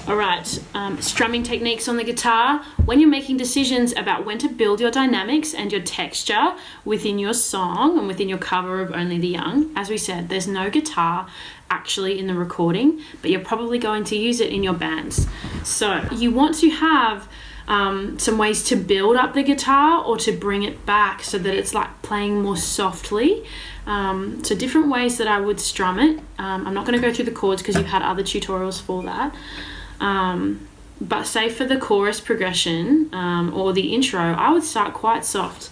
All right, strumming techniques on the guitar. When you're making decisions about when to build your dynamics and your texture within your song and within your cover of Only the Young, as we said, there's no guitar actually in the recording, but you're probably going to use it in your bands. So you want to have some ways to build up the guitar or to bring it back so that it's like playing more softly. So different ways that I would strum it. I'm not going to go through the chords because you've had other tutorials for that. But say for the chorus progression or the intro, I would start quite soft.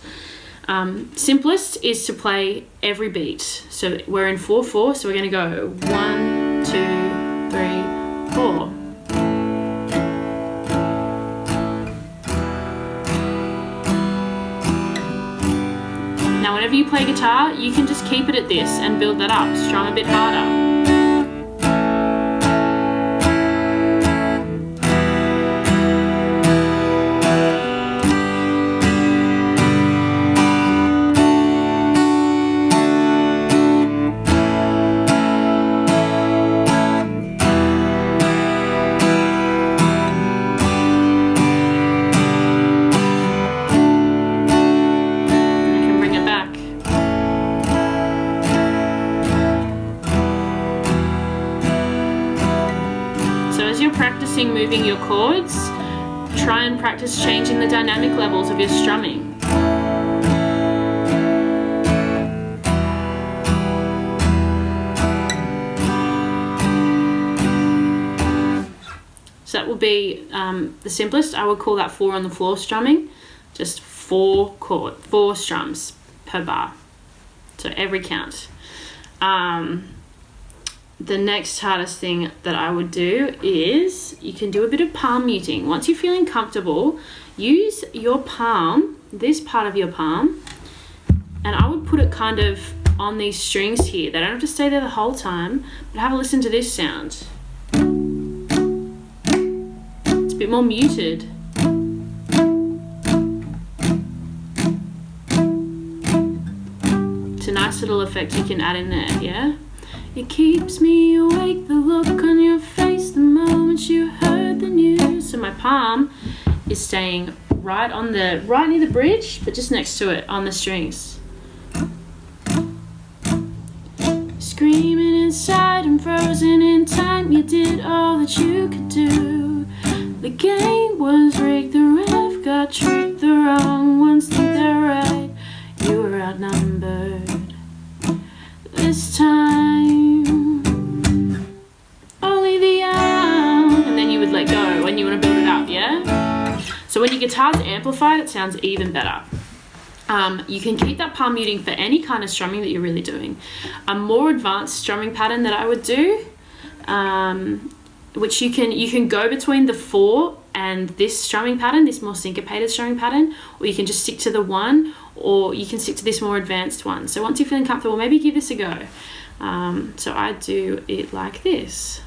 Simplest is to play every beat. So we're in 4/4, so we're going to go 1, 2, 3, 4. Now whenever you play guitar, you can just keep it at this and build that up, strum a bit harder. Practicing moving your chords, try and practice changing the dynamic levels of your strumming. So that will be the simplest. I would call that 4 on the floor strumming, just 4 strums per bar, so every count. The next hardest thing that I would do is you can do a bit of palm muting. Once you're feeling comfortable, use your palm, this part of your palm, and I would put it kind of on these strings here. They don't have to stay there the whole time, but have a listen to this sound. It's a bit more muted. It's a nice little effect you can add in there, yeah? It keeps me awake, the look on your face, the moment you heard the news. So my palm is staying right near the bridge, but just next to it on the strings. Screaming inside and frozen in time, you did all that you could do. The game was rigged, the ref got tricked, the wrong ones think they're right. You were outnumbered this time. Only the young. And then you would let go when you want to build it up, yeah? So when your guitar's amplified, it sounds even better. You can keep that palm muting for any kind of strumming that you're really doing. A more advanced strumming pattern that I would do, which you can go between the 4 and this strumming pattern, this more syncopated strumming pattern, or you can just stick to the 1, or you can stick to this more advanced one. So once you're feeling comfortable, maybe give this a go. So I do it like this.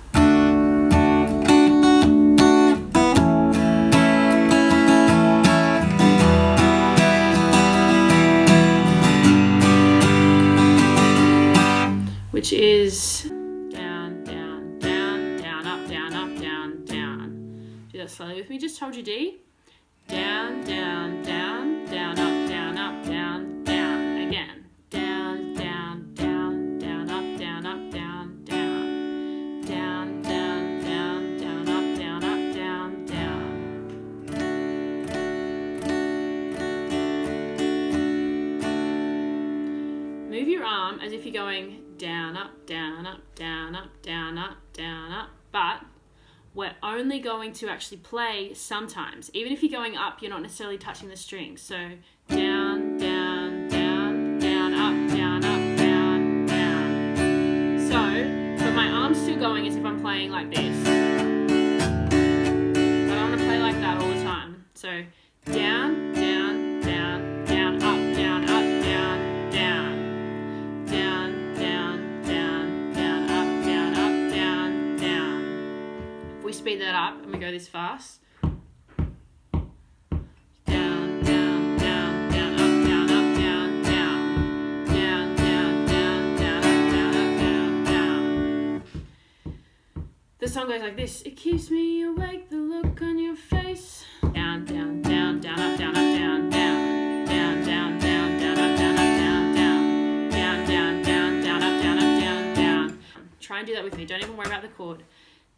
Which is down, down, down, down, up, down, up, down, down. Do that slowly with me. Just hold your D. Down, down, down, down, up, down, up, down, down. Again. Down, down, down, down, up, down, up, down, down. Down, down, down, down, up, down, up, down, down. Move your arm as if you're going down, up, down, up, down, up, down, up, down, up, but we're only going to actually play sometimes. Even if you're going up, you're not necessarily touching the strings. So down, down, down, down, up, down, up, down, down. So, but my arm's still going as if I'm playing like this. But I want to play like that all the time. So down, down, down, down, up, down, up, down, down. Down, down, down, down, up, down, up, down, down. If we speed that up and we go this fast. Down, down, down, down, up, down, up, down, down. Down, down, down, down, up, down, up, down, down. the song goes like this. It keeps me awake, the look on your face. Down, down, down, down, up, down, down, down, down, down, down, down, up, down, down, down, down, down, down, up, down, down. Try and do that with me. Don't even worry about the chord.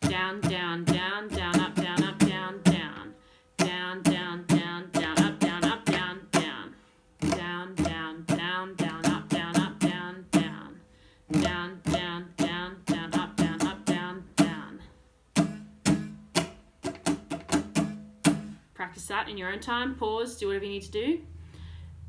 Down, down, down, down, up, down, down, down, down, down, down, down, up, down, down, down, down, down, down, down, up, down, down, down, down, down, down, down, up, down, down. Practice that in your own time. Pause, do whatever you need to do.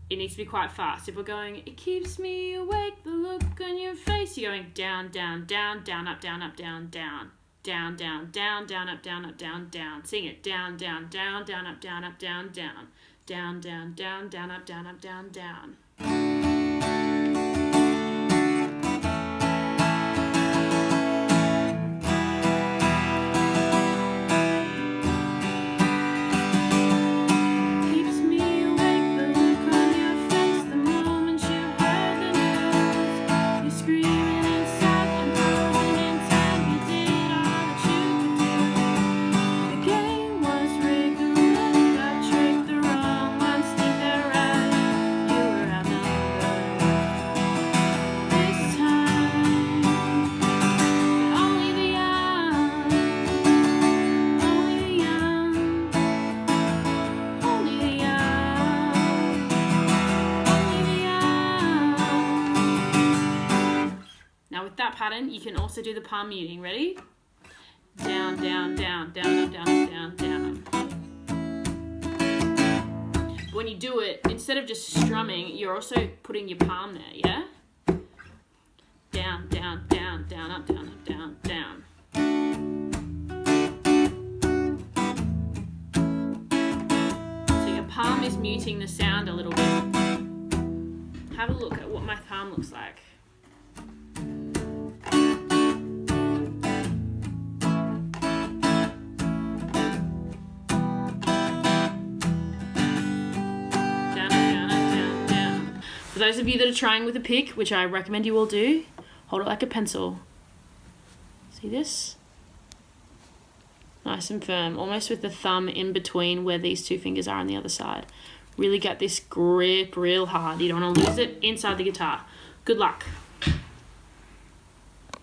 It needs to be quite fast. If we're going, it keeps me awake, the look on your face, you're going down, down, down, down, up, down, down, down. Down, down, down, down, up, down, down. Sing it. Down, down, down, down, up, down, down. Down, down, down, down, up, down. Keeps me awake, the look on your face, the moment you heard the news. You're screaming inside and frozen inside. You did all that you could do. The game was rigged, the left got tricked, the wrong ones think they're right. You were outnumbered this time. But only the young, only the young, only the young, only the young. Now with that pattern, you can also do the palm muting. Ready? Down, down, down, down, up, down, down. When you do it, instead of just strumming, you're also putting your palm there, yeah? Down, down, down, down, up, down, down. So your palm is muting the sound a little bit. Have a look at what my palm looks like. For those of you that are trying with a pick, which I recommend you all do, hold it like a pencil. See this? Nice and firm, almost with the thumb in between where these two fingers are on the other side. Really get this grip real hard. You don't want to lose it inside the guitar. Good luck.